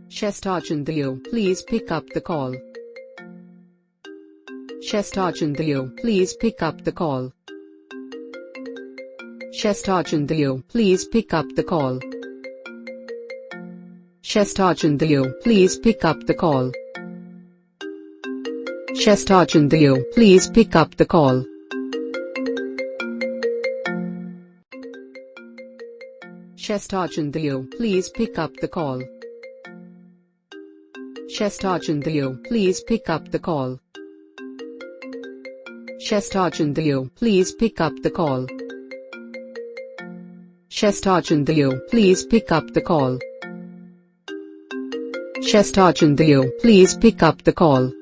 Shaista chandio, please pick up the call. Shaista chandio, please pick up the call. Shaista chandio, please pick up the call. Shaista chandio, please pick up the call. Shaista chandio, please pick up the call. Shaista chandio, please pick up the call. Shaista chandio, please pick up the call. Shaista chandio, please pick up the call. Shaista chandio, please pick up the call. Shaista chandio, please pick up the call.